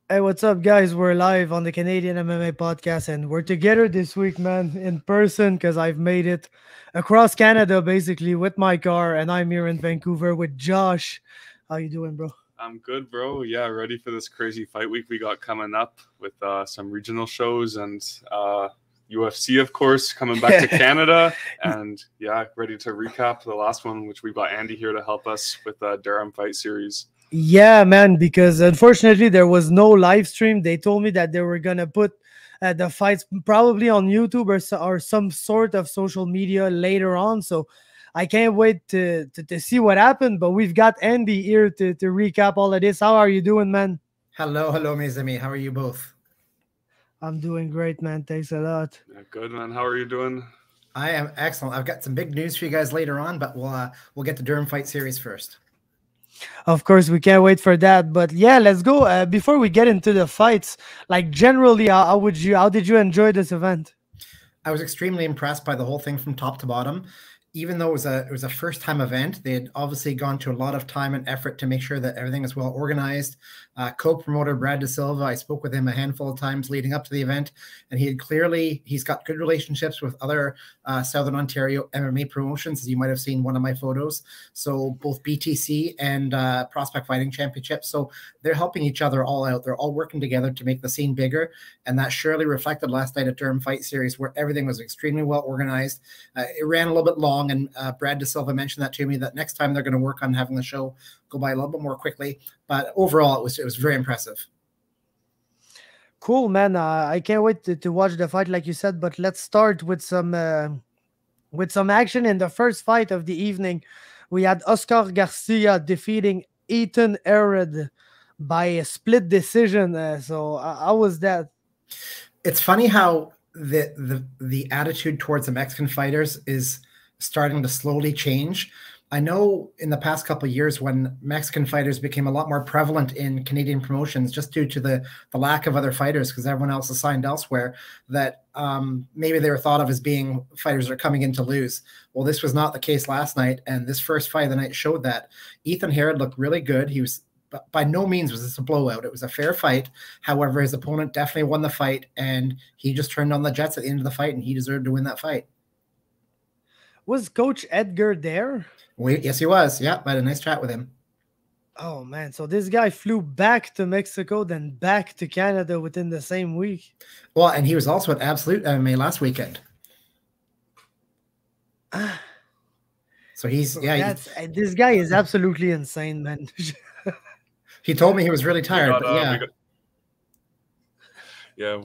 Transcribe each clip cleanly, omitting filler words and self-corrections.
Hey, what's up, guys? We're live on the Canadian MMA Podcast, and we're together this week, man, in person, because I've made it across Canada, basically, with my car, and I'm here in Vancouver with Josh. How you doing, bro? I'm good, bro. Yeah, ready for this crazy fight week we got coming up with some regional shows and UFC, of course, coming back to Canada. And yeah, ready to recap the last one, which we got Andy here to help us with the Durham Fight Series. Yeah, man, because unfortunately there was no live stream. They told me that they were gonna put the fights probably on YouTube or some sort of social media later on. So I can't wait to see what happened. But we've got Andy here to recap all of this. How are you doing, man? Hello, mes amis. How are you both? I'm doing great, man. Thanks a lot. Yeah, good, man. How are you doing? I am excellent. I've got some big news for you guys later on, but we'll get to Durham Fight Series first. Of course, we can't wait for that. But yeah, let's go. Before we get into the fights, like generally, how did you enjoy this event? I was extremely impressed by the whole thing from top to bottom. Even though it was a first time event, they had obviously gone to a lot of time and effort to make sure that everything is well organized. Co-promoter Brad De Silva, I spoke with him a handful of times leading up to the event, and he's got good relationships with other Southern Ontario MMA promotions, as you might have seen one of my photos. So both BTC and Prospect Fighting Championship. So they're helping each other all out. They're all working together to make the scene bigger, and that surely reflected last night at Durham Fight Series, where everything was extremely well organized. It ran a little bit long, and Brad De Silva mentioned that to me, that next time they're going to work on having the show go by a little bit more quickly. But overall, it was very impressive. Cool, man. I can't wait to watch the fight, like you said. But let's start with some action in the first fight of the evening. We had Oscar Garcia defeating Ethan Herrod by a split decision. So how was that? It's funny how the attitude towards the Mexican fighters is starting to slowly change. I know in the past couple of years when Mexican fighters became a lot more prevalent in Canadian promotions just due to the lack of other fighters because everyone else is signed elsewhere, that maybe they were thought of as being fighters that are coming in to lose. Well, this was not the case last night, and this first fight of the night showed that. Ethan Herrod looked really good. He was by no means was this a blowout. It was a fair fight. However, his opponent definitely won the fight, and he just turned on the Jets at the end of the fight, and he deserved to win that fight. Was Coach Edgar there? Yes, he was. Yeah, I had a nice chat with him. Oh, man. So this guy flew back to Mexico, then back to Canada within the same week. Well, and he was also at Absolute MMA last weekend. So he's, yeah. This guy is absolutely insane, man. He told me he was really tired,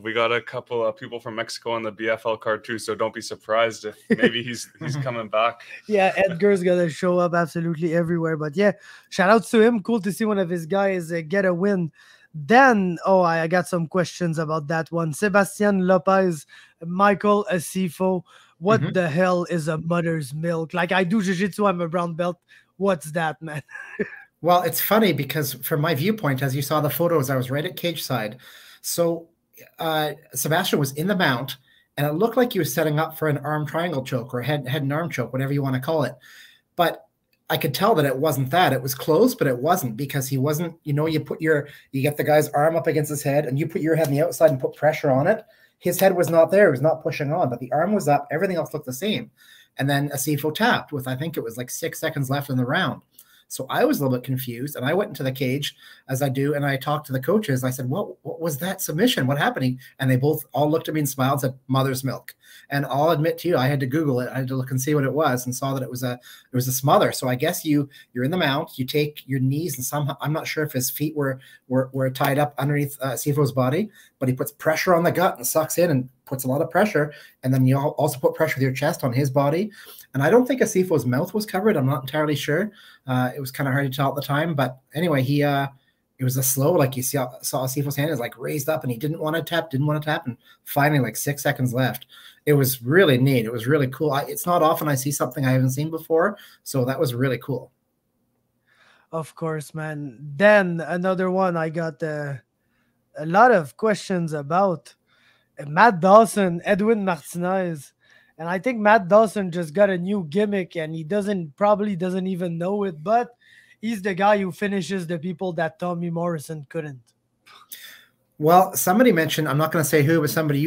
we got a couple of people from Mexico on the BFL card too, so don't be surprised if maybe he's coming back. Yeah, Edgar's gonna show up absolutely everywhere. But yeah, shout outs to him. Cool to see one of his guys get a win. Then, I got some questions about that one. Sebastian Lopez, Michael Asiffo. What the hell is a mother's milk? Like, I do jiu-jitsu, I'm a brown belt. What's that, man? Well, it's funny because from my viewpoint, as you saw the photos, I was right at cage side. So Sebastian was in the mount, and it looked like he was setting up for an arm triangle choke or head and arm choke, whatever you want to call it. But I could tell that it wasn't that. It was close, but it wasn't, because he wasn't, you get the guy's arm up against his head and you put your head on the outside and put pressure on it. His head was not there. It was not pushing on, but the arm was up. Everything else looked the same. And then Asiffo tapped with, I think it was like 6 seconds left in the round. So I was a little bit confused, and I went into the cage, as I do, and I talked to the coaches. I said, what was that submission? What happened? And they both all looked at me and smiled and said, mother's milk. And I'll admit to you, I had to Google it. I had to look and see what it was, and saw that it was a smother. So I guess you're in the mount, you take your knees, and somehow, I'm not sure if his feet were tied up underneath Asifo's body, but he puts pressure on the gut and sucks in and puts a lot of pressure. And then you also put pressure with your chest on his body. And I don't think Asifo's mouth was covered. I'm not entirely sure. It was kind of hard to tell at the time. But anyway, it was a slow, like you saw Asifo's hand is like raised up, and he didn't want to tap. And finally, like 6 seconds left. It was really neat. It was really cool. It's not often I see something I haven't seen before. So that was really cool. Of course, man. Then another one I got a lot of questions about. Matt Dawson, Edwin Martinez. And I think Matt Dawson just got a new gimmick, and he probably doesn't even know it, but he's the guy who finishes the people that Tommy Morrison couldn't. Well, somebody mentioned, I'm not going to say who, but somebody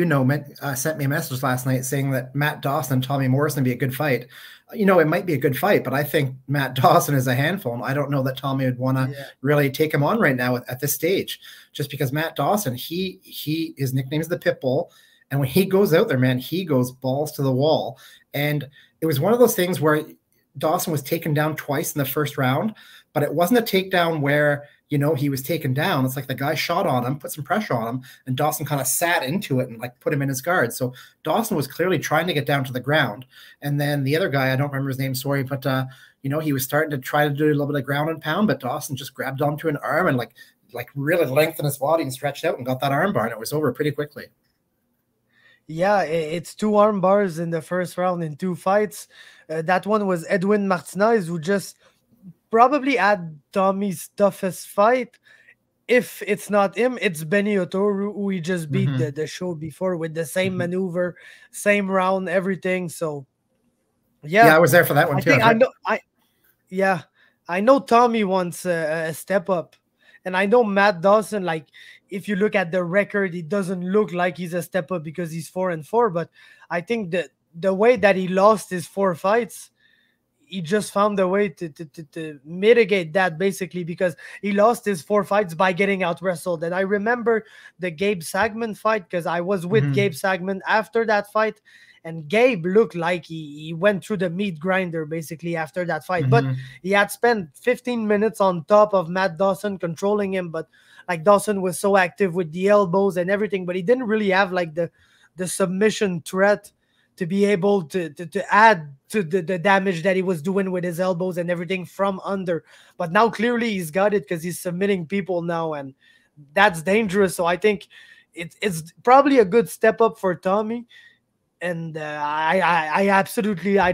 sent me a message last night saying that Matt Dawson and Tommy Morrison would be a good fight. It might be a good fight, but I think Matt Dawson is a handful, and I don't know that Tommy would want to really take him on right now at this stage, just because Matt Dawson, his nickname is the Pitbull, and when he goes out there, man, he goes balls to the wall. And it was one of those things where Dawson was taken down twice in the first round, but it wasn't a takedown where he was taken down. It's like the guy shot on him, put some pressure on him, and Dawson kind of sat into it and like put him in his guard. So Dawson was clearly trying to get down to the ground. And then the other guy, I don't remember his name, sorry, but he was starting to try to do a little bit of ground and pound, but Dawson just grabbed onto an arm and like really lengthened his body and stretched out and got that arm bar, and it was over pretty quickly. Yeah, it's 2 arm bars in the first round in 2 fights. That one was Edwin Martinez, who just probably had Tommy's toughest fight. If it's not him, it's Benny Otoru, who he just beat the show before with the same maneuver, same round, everything. So, yeah, I was there for that one too. I know Tommy wants a step up, and I know Matt Dawson. Like, if you look at the record, it doesn't look like he's a step up because he's 4-4. But I think that the way that he lost his 4 fights, he just found a way to mitigate that, basically, because he lost his 4 fights by getting out wrestled. And I remember the Gabe Sagman fight because I was with Gabe Sagman after that fight, and Gabe looked like he went through the meat grinder basically after that fight. But he had spent 15 minutes on top of Matt Dawson controlling him, but like Dawson was so active with the elbows and everything, but he didn't really have like the submission threat to be able to add to the damage that he was doing with his elbows and everything from under. But now clearly he's got it because he's submitting people now, and that's dangerous. So I think it's probably a good step up for Tommy. And I'd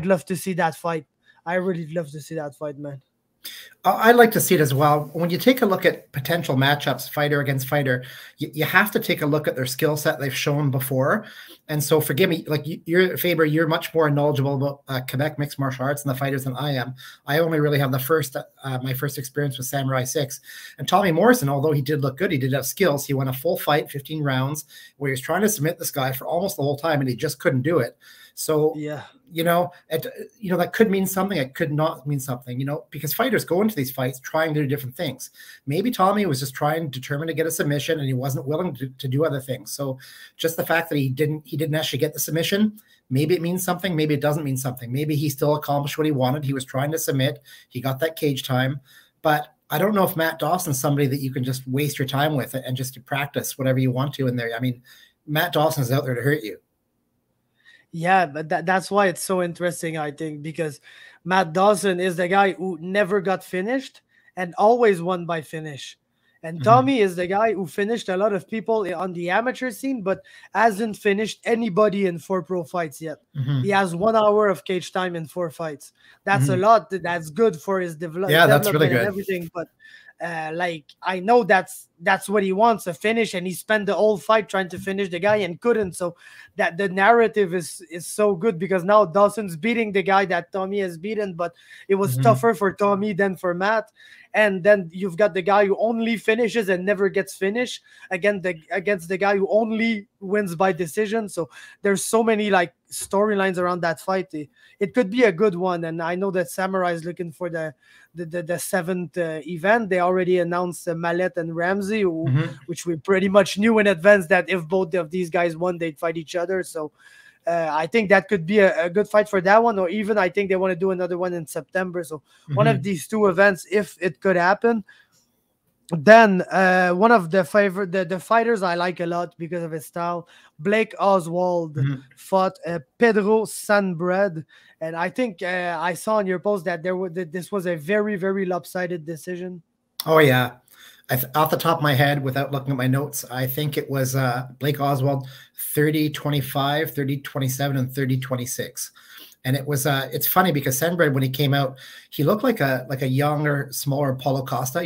love to see that fight. I really love to see that fight, man. I'd like to see it as well. When you take a look at potential matchups, fighter against fighter, you have to take a look at their skill set they've shown before. And so forgive me, like Faber, you're much more knowledgeable about Quebec mixed martial arts and the fighters than I am. I only really have my first experience with Samurai 6. And Tommy Morrison, although he did look good, he did have skills. He won a full fight, 15 rounds, where he was trying to submit this guy for almost the whole time, and he just couldn't do it. So, that could mean something. It could not mean something, because fighters go into these fights trying to do different things. Maybe Tommy was just determined to get a submission, and he wasn't willing to do other things. So just the fact that he didn't actually get the submission, maybe it means something. Maybe it doesn't mean something. Maybe he still accomplished what he wanted. He was trying to submit. He got that cage time. But I don't know if Matt Dawson's somebody that you can just waste your time with and just practice whatever you want to in there. I mean, Matt Dawson is out there to hurt you. Yeah, but that's why it's so interesting, I think, because Matt Dawson is the guy who never got finished and always won by finish. And Tommy is the guy who finished a lot of people on the amateur scene, but hasn't finished anybody in 4 pro fights yet. He has 1 hour of cage time in 4 fights. That's a lot. That's good for his development. Yeah, that's really good. And everything, but I know that's what he wants, a finish, and he spent the whole fight trying to finish the guy and couldn't. So that the narrative is so good, because now Dawson's beating the guy that Tommy has beaten, but it was tougher for Tommy than for Matt. And then you've got the guy who only finishes and never gets finished against the guy who only wins by decision. So there's so many like storylines around that fight. It could be a good one. And I know that Samurai is looking for the 7th event. They already announced Mallet and Ramsey, which we pretty much knew in advance that if both of these guys won, they'd fight each other. So I think that could be a good fight for that one, or even I think they want to do another one in September. So one of these 2 events, if it could happen. Then one of the fighters I like a lot because of his style, Blake Oswald fought Pedro Senbread, and I think I saw in your post that this was a very, very lopsided decision. Oh yeah. Off the top of my head, without looking at my notes, I think it was Blake Oswald 30-25, 30-27, and 30-26. And it was it's funny because Senbread, when he came out, he looked like a younger, smaller Paulo Costa,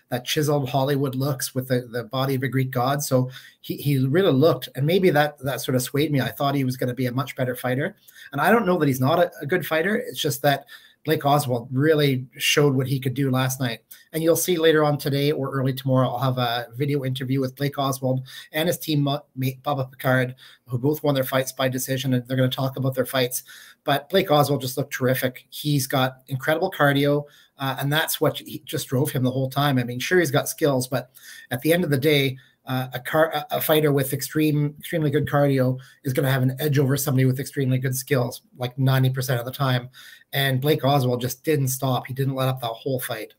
that chiseled Hollywood looks with the body of a Greek god. So he really looked, and maybe that sort of swayed me. I thought he was going to be a much better fighter. And I don't know that he's not a good fighter. It's just that Blake Oswald really showed what he could do last night. And you'll see later on today or early tomorrow, I'll have a video interview with Blake Oswald and his teammate Bubba Picard, who both won their fights by decision, and they're going to talk about their fights. But Blake Oswald just looked terrific. He's got incredible cardio, and that's what just drove him the whole time. I mean, sure, he's got skills, but at the end of the day, a fighter with extremely good cardio is going to have an edge over somebody with extremely good skills, like 90% of the time. And Blake Oswald just didn't stop. He didn't let up the whole fight.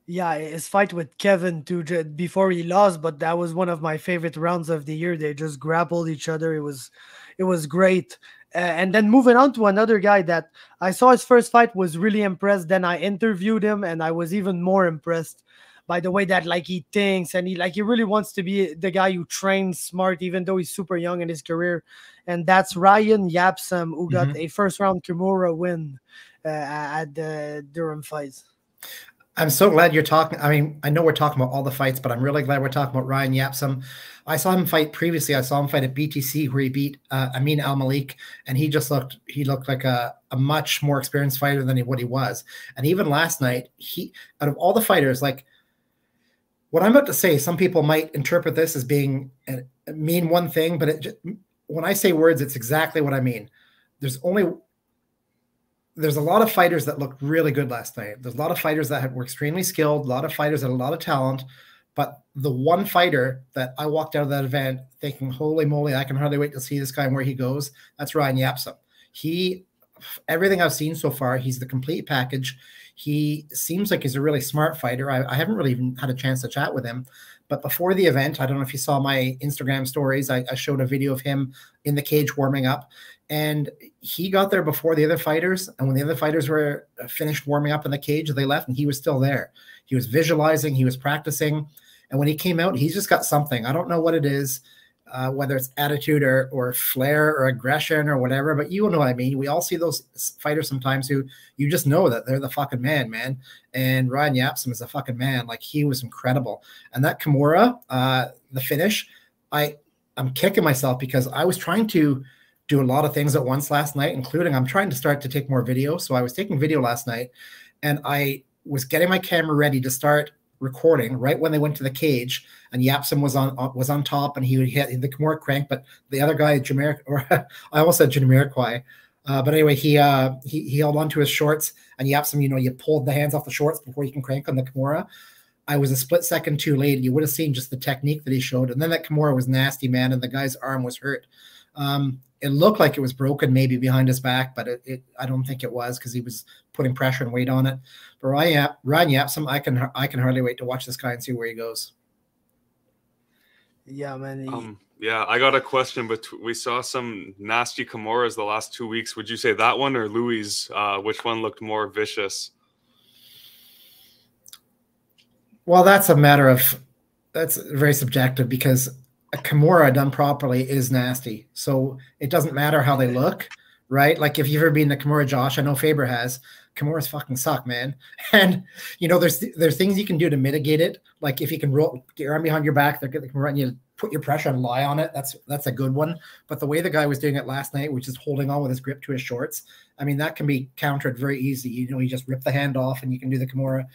Yeah, his fight with Kevin too, before he lost, but that was one of my favorite rounds of the year. They just grappled each other. It was great. And then moving on to another guy that I saw his first fight, was really impressed. Then I interviewed him, and I was even more impressed by the way that like he thinks, and he really wants to be the guy who trains smart, even though he's super young in his career. And that's Ryan Yapsam, who got a first round Kimura win at the Durham fights. I'm so glad you're talking. I mean, I know we're talking about all the fights, but I'm really glad we're talking about Ryan Yapsam. I saw him fight previously. I saw him fight at BTC where he beat Amin Al-Malik, and he looked like a much more experienced fighter than what he was. And even last night, out of all the fighters, like what I'm about to say, some people might interpret this as being mean one thing, but when I say words, it's exactly what I mean. There's a lot of fighters that looked really good last night. There's a lot of fighters that were extremely skilled, a lot of fighters that had a lot of talent. But the one fighter that I walked out of that event thinking, holy moly, I can hardly wait to see this guy and where he goes, that's Ryan Yapsam. Everything I've seen so far, he's the complete package. He seems like he's a really smart fighter. I haven't really even had a chance to chat with him. But before the event, I don't know if you saw my Instagram stories, I showed a video of him in the cage warming up. And he got there before the other fighters. And when the other fighters were finished warming up in the cage, they left, and he was still there. He was visualizing, he was practicing. And when he came out, he's just got something. I don't know what it is, whether it's attitude or flair or aggression or whatever, but you know what I mean. We all see those fighters sometimes who you just know that they're the fucking man. And Ryan Yapsam is a fucking man. Like, he was incredible. And that Kimura, the finish, I'm kicking myself because I was trying to do a lot of things at once last night, including I'm trying to start to take more video. So I was taking video last night, and I was getting my camera ready to start recording right when they went to the cage, and Yapsam was on top, and he would hit the Kimura crank, but the other guy, I almost said Jamiroquai, but anyway, he held on to his shorts, and Yapsam, you pulled the hands off the shorts before you can crank on the Kimura. I was a split second too late. You would have seen just the technique that he showed, and then that Kimura was nasty, man, and the guy's arm was hurt. It looked like it was broken maybe behind his back, but I don't think it was, because he was putting pressure and weight on it. But Ryan Yapsam, I can hardly wait to watch this guy and see where he goes. Yeah, man. Yeah, I got a question, but we saw some nasty Kimuras the last 2 weeks. Would you say that one or Louis? Which one looked more vicious? Well, that's very subjective, because a Kimura done properly is nasty. So it doesn't matter how they look, right? Like, if you've ever been to Kimura, Josh, I know Faber has, Kimuras fucking suck, man. And, there's things you can do to mitigate it. Like, if you can roll your arm behind your back, they're going to run you, put your pressure and lie on it. That's a good one. But the way the guy was doing it last night, which is holding on with his grip to his shorts, I mean, that can be countered very easy. You just rip the hand off and you can do the Kimura.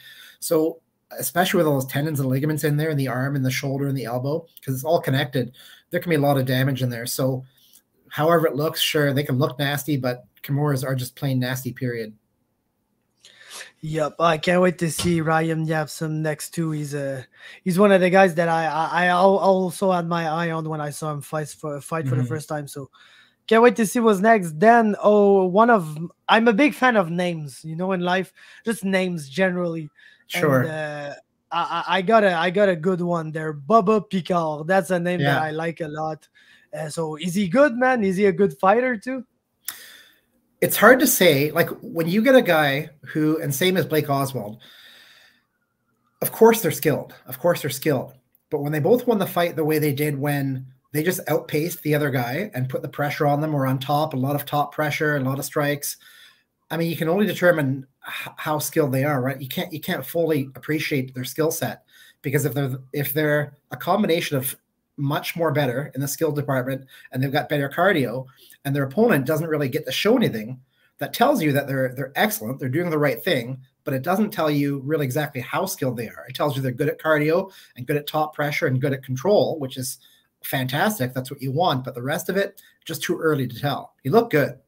So, especially with all those tendons and ligaments in there, in the arm and the shoulder and the elbow, because it's all connected, there can be a lot of damage in there. So however it looks, sure, they can look nasty, but Kimuras are just plain nasty, period. Yep, I can't wait to see Ryan Yapsam next too. He's one of the guys that I also had my eye on when I saw him fight for the first time. So can't wait to see what's next. Then I'm a big fan of names, in life, just names generally. Sure. And, I got a good one there. Bubba Picard. That's a name that I like a lot. So is he good, man? Is he a good fighter too? It's hard to say. Like, when you get a guy who, and same as Blake Oswald, of course they're skilled. But when they both won the fight the way they did, when they just outpaced the other guy and put the pressure on them, or on top, a lot of top pressure, a lot of strikes, I mean, you can only determine how skilled they are, right? You can't fully appreciate their skill set, because if they're a combination of much more better in the skill department, and they've got better cardio, and their opponent doesn't really get to show anything, that tells you that they're excellent, they're doing the right thing, but it doesn't tell you really exactly how skilled they are. It tells you they're good at cardio and good at top pressure and good at control, which is fantastic. That's what you want. But the rest of it, just too early to tell. He looked good.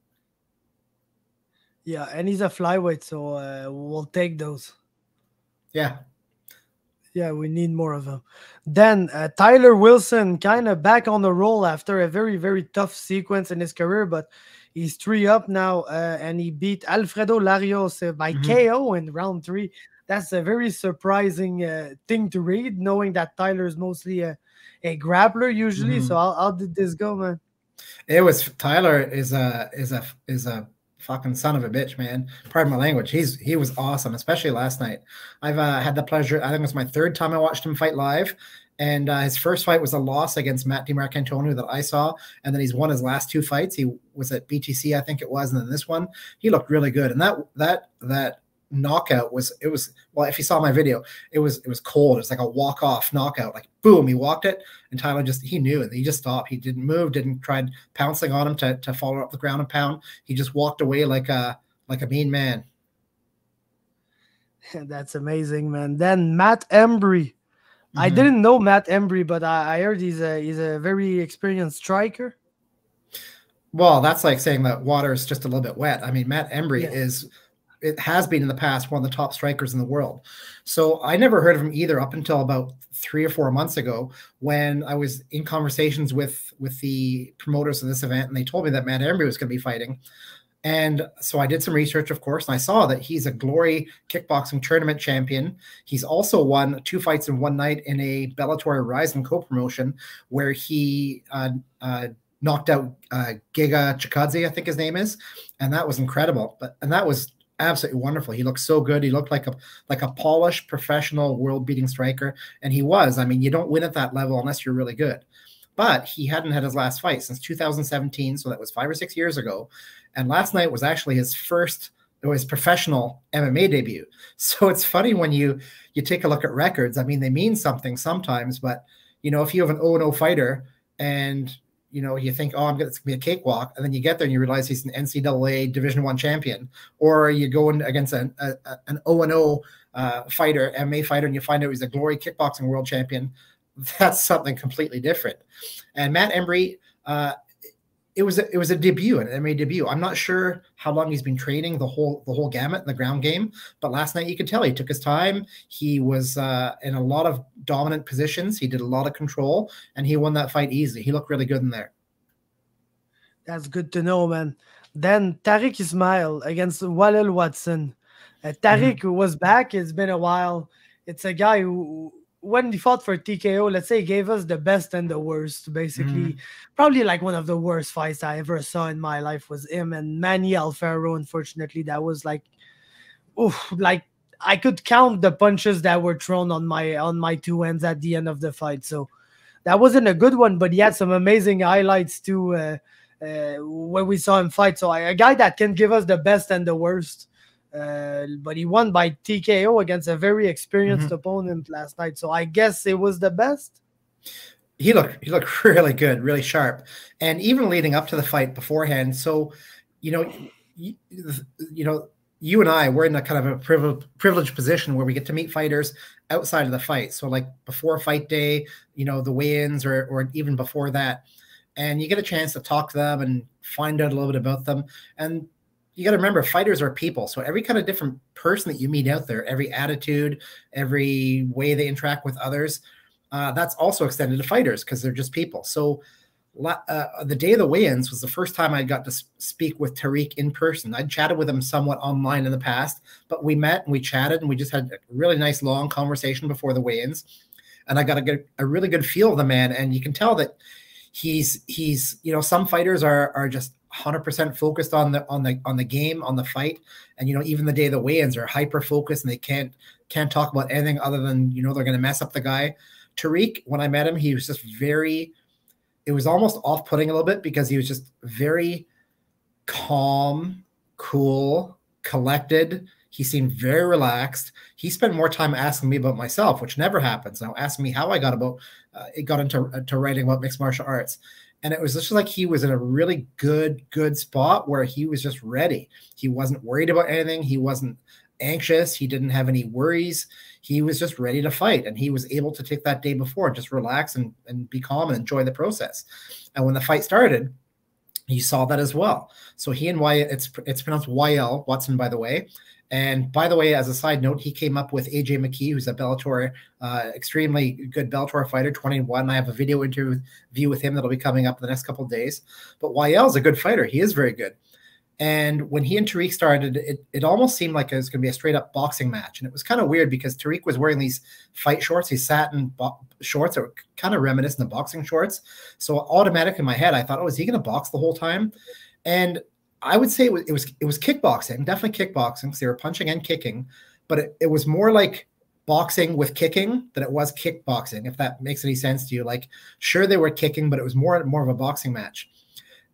Yeah, and he's a flyweight, so we'll take those. Yeah. Yeah, we need more of them. Then Tyler Wilson kind of back on the roll after a very, very tough sequence in his career, but he's 3 up now, and he beat Alfredo Larios by KO in round 3. That's a very surprising thing to read, knowing that Tyler is mostly a grappler usually. So how did this go, man? Tyler is a fucking son of a bitch, man. Pardon my language. He was awesome, especially last night. I've had the pleasure. I think it was my 3rd time I watched him fight live, and his first fight was a loss against Matt DiMarcantonio that I saw, and then he's won his last 2 fights. He was at BTC, I think it was, and then this one he looked really good. And that knockout was well, if you saw my video, it was cold. It was like a walk-off knockout, like boom, he walked it, and Tyler he knew it. He just stopped. He didn't move, didn't try pouncing on him to follow up the ground and pound. He just walked away like a mean man. That's amazing, man. Then Matt Embree. I didn't know Matt Embree, but I heard he's a very experienced striker. Well, that's like saying that water is just a little bit wet. I mean, Matt Embree it has been in the past one of the top strikers in the world. So I never heard of him either up until about 3 or 4 months ago when I was in conversations with the promoters of this event, and they told me that Matt Embree was going to be fighting. And so I did some research, of course, and I saw that he's a Glory kickboxing tournament champion. He's also won 2 fights in one night in a Bellator Rising co-promotion where he knocked out Giga Chikadze, I think his name is, and that was incredible. And that was absolutely wonderful. He looked so good. He looked like a polished professional world-beating striker, and he was. I mean, you don't win at that level unless you're really good. But he hadn't had his last fight since 2017, so that was 5 or 6 years ago. And last night was actually his professional MMA debut. So it's funny when you take a look at records. I mean, they mean something sometimes, but if you have an 0-0 fighter and you think, oh, it's going to be a cakewalk. And then you get there and you realize he's an NCAA Division I champion. Or you go in against an 0-0 fighter, MMA fighter, and you find out he's a Glory kickboxing world champion. That's something completely different. And Matt Embree, it was a debut, an MMA debut. I'm not sure how long he's been training the whole gamut in the ground game, but last night you could tell he took his time. He was in a lot of dominant positions. He did a lot of control, and he won that fight easily. He looked really good in there. That's good to know, man. Then Tariq Ismail against Walel Watson. Tariq was back. It's been a while. It's a guy who, when he fought for TKO, let's say he gave us the best and the worst, basically. Probably like one of the worst fights I ever saw in my life was him and Manuel Ferro. Unfortunately, that was like I could count the punches that were thrown on my 2 ends at the end of the fight. So that wasn't a good one, but he had some amazing highlights too when we saw him fight. So a guy that can give us the best and the worst. But he won by TKO against a very experienced opponent last night. So I guess it was the best. He looked really good, really sharp. And even leading up to the fight beforehand. So, you and I, we're in a kind of a privileged position where we get to meet fighters outside of the fight. So like before fight day, the weigh-ins or even before that. And you get a chance to talk to them and find out a little bit about them. And you got to remember, fighters are people. So every kind of different person that you meet out there, every attitude, every way they interact with others, that's also extended to fighters because they're just people. So the day of the weigh-ins was the first time I got to speak with Tariq in person. I'd chatted with him somewhat online in the past, but we met and we chatted and we just had a really nice long conversation before the weigh-ins. And I got a really good feel of the man. And you can tell that he's some fighters are just 100% focused on the game, on the fight. And, even the day of the weigh-ins are hyper-focused and they can't talk about anything other than, they're going to mess up the guy. Tariq, when I met him, he was just it was almost off-putting a little bit because he was just very calm, cool, collected. He seemed very relaxed. He spent more time asking me about myself, which never happens. Now, asking me how I got into writing about mixed martial arts. And it was just like he was in a really good spot where he was just ready. He wasn't worried about anything. He wasn't anxious. He didn't have any worries. He was just ready to fight. And he was able to take that day before and just relax and be calm and enjoy the process. And when the fight started, he saw that as well. So he and it's pronounced Walel, Watson, by the way. And by the way, as a side note, he came up with AJ McKee, who's a Bellator, extremely good Bellator fighter, 21. I have a video interview with him that'll be coming up in the next couple of days. But Walel is a good fighter. He is very good. And when he and Tariq started, it almost seemed like it was going to be a straight up boxing match. And it was kind of weird because Tariq was wearing these fight shorts, these satin shorts that were kind of reminiscent of boxing shorts. So automatically in my head, I thought, oh, is he going to box the whole time? And I would say it was kickboxing, definitely kickboxing, because they were punching and kicking, but it was more like boxing with kicking than it was kickboxing, if that makes any sense to you. Like, sure, they were kicking, but it was more of a boxing match.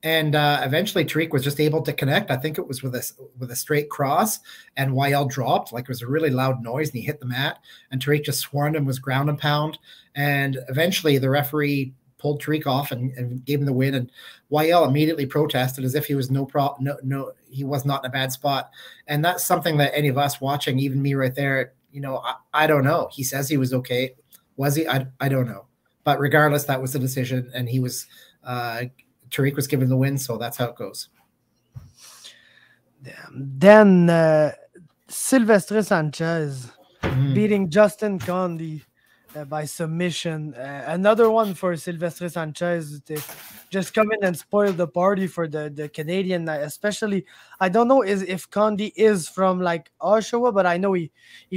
And eventually Tariq was just able to connect. I think it was with a straight cross, and Walel dropped. Like, it was a really loud noise, and he hit the mat, and Tariq just swarmed him, was ground and pound. And eventually the referee pulled Tariq off and gave him the win. And Walel immediately protested as if he was he was not in a bad spot. And that's something that any of us watching, even me right there, I don't know. He says he was okay. Was he? I don't know. But regardless, that was the decision, and he was Tariq was given the win, so that's how it goes. Then Silvestre Sanchez beating Justin Condie by submission. Another one for Silvestre Sanchez to just come in and spoil the party for the Canadian, especially. I don't know if Condie is from like Oshawa, but I know he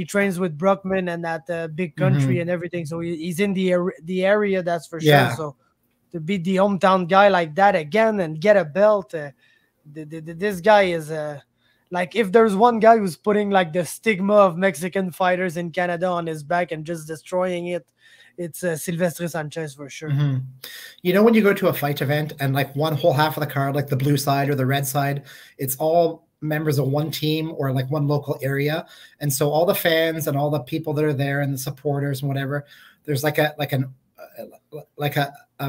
trains with Brockman and that big country and everything. So he's in the area, that's for sure. So to beat the hometown guy like that again and get a belt, this guy is like, if there's one guy who's putting like the stigma of Mexican fighters in Canada on his back and just destroying it, it's Silvestre Sanchez for sure. When you go to a fight event and like one whole half of the card, like the blue side or the red side, it's all members of one team or like one local area. And so all the fans and all the people that are there and the supporters and whatever, there's like a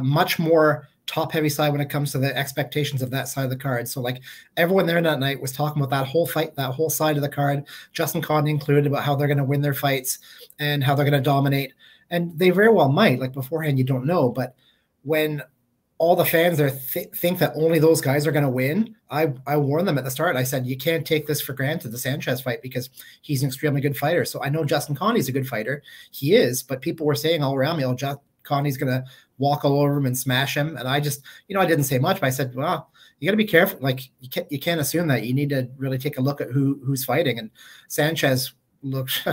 much more top heavy side when it comes to the expectations of that side of the card. So like everyone there that night was talking about that whole fight, that whole side of the card, Justin Condie included, about how they're going to win their fights and how they're going to dominate. And they very well might. Like, beforehand, you don't know. But when all the fans there think that only those guys are going to win, I warned them at the start. I said, you can't take this for granted, the Sanchez fight, because he's an extremely good fighter. So I know Justin Condie's a good fighter. He is, but people were saying all around me, Condie's going to walk all over him and smash him. And I just, I didn't say much, but I said, well, you got to be careful. Like, you can't assume that. You need to really take a look at who's fighting. And Sanchez looked,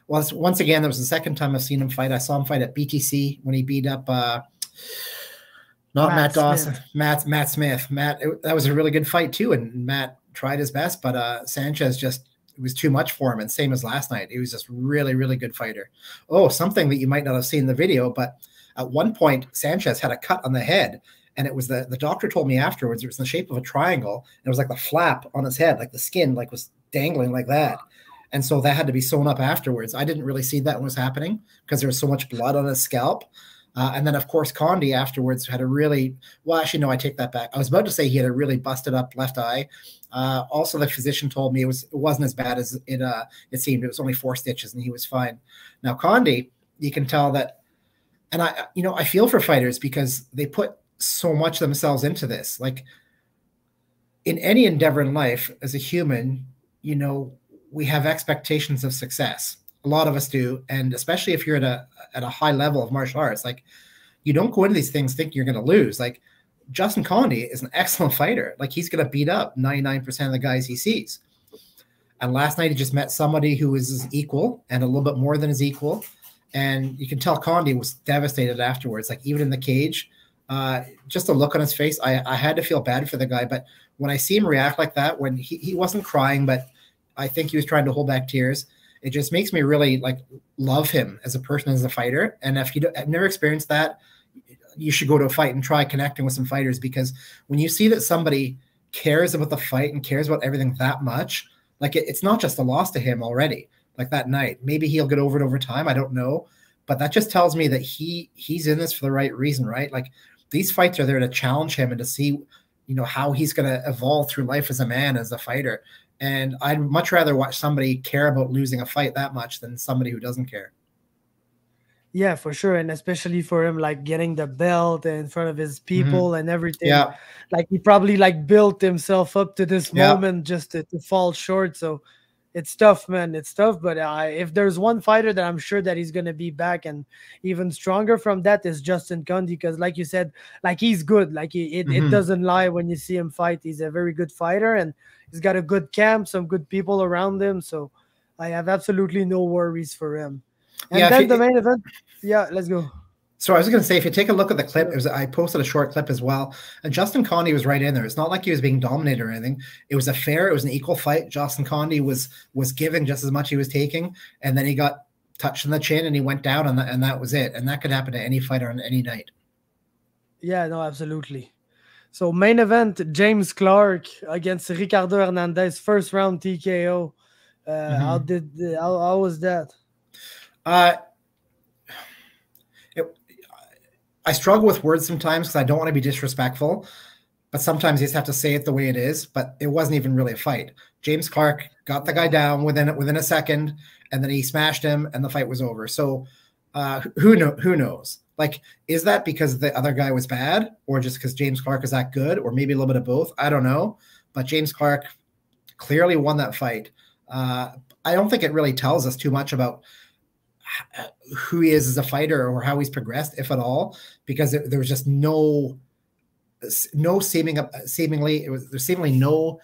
well, once again, that was the second time I've seen him fight. I saw him fight at BTC when he beat up, not Matt Dawson, Matt Smith. That was a really good fight too. And Matt tried his best, but Sanchez just, it was too much for him. And same as last night, he was just really, really good fighter. Oh, something that you might not have seen in the video, but at one point, Sanchez had a cut on the head, and it was the doctor told me afterwards, it was in the shape of a triangle. And it was like the flap on his head, like the skin, like was dangling like that. And so that had to be sewn up afterwards. I didn't really see that when it was happening because there was so much blood on his scalp. And then, of course, Condie afterwards had a really, well, actually, no, I take that back. I was about to say he had a really busted up left eye. Also, the physician told me it wasn't as bad as it seemed. It was only 4 stitches and he was fine. Now, Condie, you can tell that, and I feel for fighters because they put so much themselves into this. Like, in any endeavor in life, as a human, we have expectations of success. A lot of us do, and especially if you're at a high level of martial arts, like, you don't go into these things thinking you're going to lose. Like, Justin Condie is an excellent fighter. Like, he's going to beat up 99% of the guys he sees. And last night he just met somebody who was his equal and a little bit more than his equal. And you can tell Condie was devastated afterwards. Like, even in the cage, just a look on his face, I had to feel bad for the guy. But when I see him react like that, when he wasn't crying, but I think he was trying to hold back tears, it just makes me really love him as a person, as a fighter. And if I've never experienced that, you should go to a fight and try connecting with some fighters, because when you see that somebody cares about the fight and cares about everything that much, like, it's not just a loss to him already. Like that night, maybe he'll get over it over time. I don't know, but that just tells me that he's in this for the right reason, right? Like, these fights are there to challenge him and to see, how he's going to evolve through life as a man, as a fighter. And I'd much rather watch somebody care about losing a fight that much than somebody who doesn't care. Yeah, for sure. And especially for him, like getting the belt in front of his people and everything. Yeah. Like he probably like built himself up to this moment just to fall short. So it's tough, man. It's tough. But if there's one fighter that I'm sure that he's going to be back and even stronger from that is Justin Condie. Because like you said, like he's good. Like it doesn't lie when you see him fight. He's a very good fighter and he's got a good camp, some good people around him. So I have absolutely no worries for him. And then the main event. Yeah, let's go. So I was going to say, if you take a look at the clip, I posted a short clip as well, and Justin Condie was right in there. It's not like he was being dominated or anything. It was it was an equal fight. Justin Condie was giving just as much he was taking, and then he got touched in the chin and he went down, and that was it. And that could happen to any fighter on any night. Yeah, no, absolutely. So main event, James Clarke against Ricardo Hernandez, first round TKO. How was that? I struggle with words sometimes because I don't want to be disrespectful, but sometimes you just have to say it the way it is. But it wasn't even really a fight. James Clarke got the guy down within a second, and then he smashed him, and the fight was over. So who knows? Like, is that because the other guy was bad, or just because James Clarke is that good, or maybe a little bit of both? I don't know. But James Clarke clearly won that fight. I don't think it really tells us too much about who he is as a fighter or how he's progressed, if at all, because there was just there's seemingly no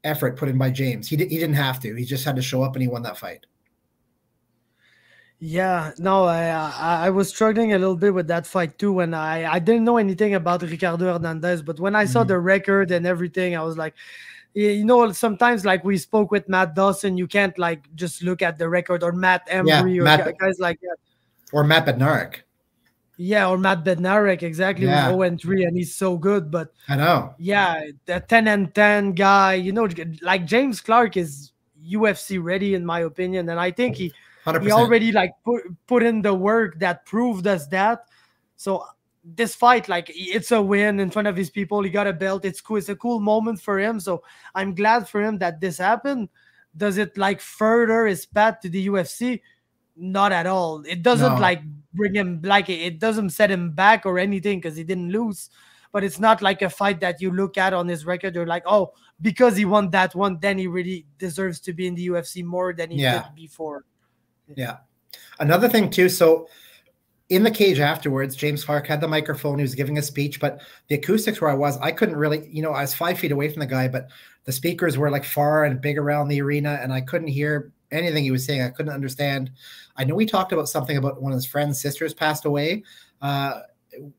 effort put in by James. He didn't have to. He just had to show up, and he won that fight. Yeah, no, I was struggling a little bit with that fight too. When I didn't know anything about Ricardo Hernandez, but when I saw the record and everything, I was like, sometimes like we spoke with Matt Dawson, you can't like just look at the record, or Matt Embree, or guys like that, or Matt Bednarek. Yeah, or Matt Bednarek, exactly. With 0-3, and he's so good. But I know, yeah, the 10-10 guy, like James Clarke is UFC ready in my opinion, and I think he 100%. already like put in the work that proved us that. So this fight, like, it's a win in front of his people. He got a belt. It's cool. It's a cool moment for him. So I'm glad for him that this happened. Does it like further his path to the UFC? Not at all. It doesn't like bring him, like, it doesn't set him back or anything because he didn't lose. But it's not like a fight that you look at on his record. You're like, oh, because he won that one, then he really deserves to be in the UFC more than he did before. Yeah. Another thing too. So in the cage afterwards, James Clarke had the microphone. He was giving a speech, but the acoustics where I couldn't really, I was 5 feet away from the guy, but the speakers were like far and big around the arena, and I couldn't hear anything he was saying. I couldn't understand. I know he talked about something about one of his friend's sisters passed away,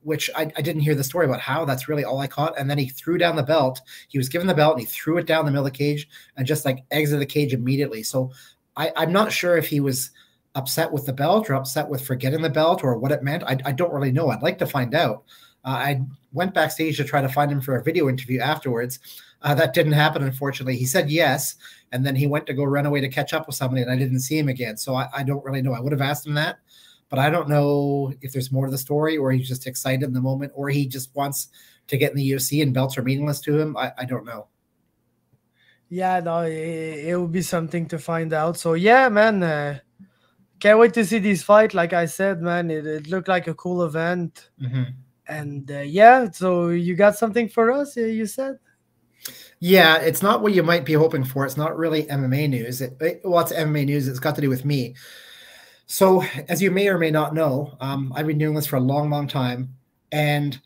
which I didn't hear the story about how. That's really all I caught. And then he threw down the belt. He was given the belt and he threw it down the middle of the cage and just like exited the cage immediately. So I'm not sure if he was upset with the belt or upset with forgetting the belt or what it meant. I don't really know. I'd like to find out. I went backstage to try to find him for a video interview afterwards. That didn't happen, unfortunately. He said yes, and then he went to go run away to catch up with somebody, and I didn't see him again. So I don't really know. I would have asked him that, but I don't know if there's more to the story, or he's just excited in the moment, or he just wants to get in the UFC and belts are meaningless to him. I don't know. Yeah, no, it would be something to find out. So yeah, man, can't wait to see this fight. Like I said, man, it looked like a cool event. Mm-hmm. And yeah, so you got something for us, you said? Yeah, it's not what you might be hoping for. It's not really MMA news. It's MMA news. It's got to do with me. So as you may or may not know, I've been doing this for a long, long time. And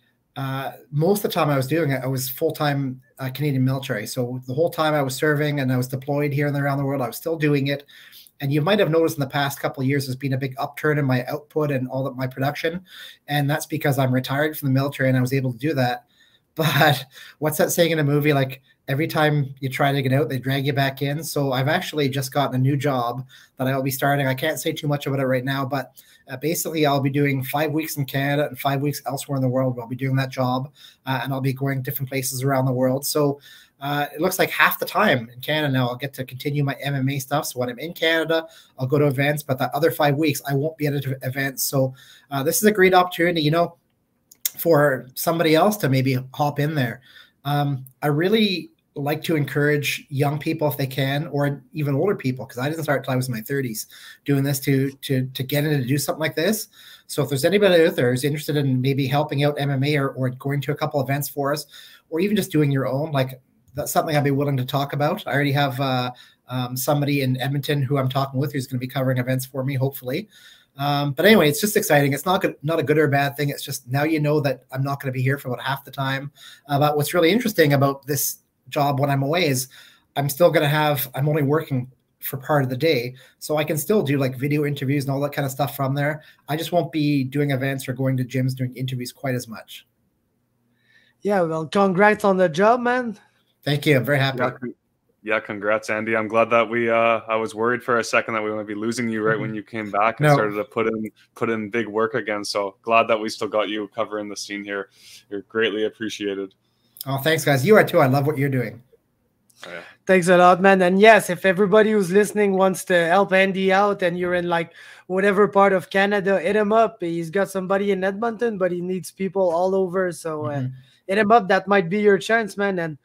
most of the time I was doing it, I was full-time Canadian military. So the whole time I was serving and I was deployed here and around the world, I was still doing it. And you might have noticed in the past couple of years, there's been a big upturn in my output and all of my production. And that's because I'm retired from the military and I was able to do that. But what's that saying in a movie? Like, every time you try to get out, they drag you back in. So I've actually just gotten a new job that I'll be starting. I can't say too much about it right now, but basically I'll be doing 5 weeks in Canada and 5 weeks elsewhere in the world. I'll be doing that job and I'll be going different places around the world. So it looks like half the time in Canada now, I'll get to continue my MMA stuff. So when I'm in Canada, I'll go to events, but the other 5 weeks, I won't be at events. So this is a great opportunity. for somebody else to maybe hop in there. I really like to encourage young people if they can, or even older people, because I didn't start until I was in my 30s doing this to get in to do something like this. So if there's anybody out there who's interested in maybe helping out MMA or going to a couple events for us, or even just doing your own, like that's something I'd be willing to talk about. I already have somebody in Edmonton who I'm talking with who's going to be covering events for me, hopefully. But anyway, it's just exciting. It's not a good or bad thing. It's just now you know that I'm not going to be here for about half the time. But what's really interesting about this job when I'm away is I'm still going to I'm only working for part of the day, so I can still do like video interviews and all that kind of stuff from there. I just won't be doing events or going to gyms doing interviews quite as much. Yeah, well, congrats on the job, man. Thank you. I'm very happy. Yeah, congrats, Andy. I'm glad that we I was worried for a second that we might be losing you right when you came back and started to put in big work again. So glad that we still got you covering the scene here. You're greatly appreciated. Oh, thanks, guys. You are too. I love what you're doing. Oh, yeah. Thanks a lot, man. And yes, if everybody who's listening wants to help Andy out and you're in like whatever part of Canada, hit him up. He's got somebody in Edmonton, but he needs people all over. So hit him up. That might be your chance, man. And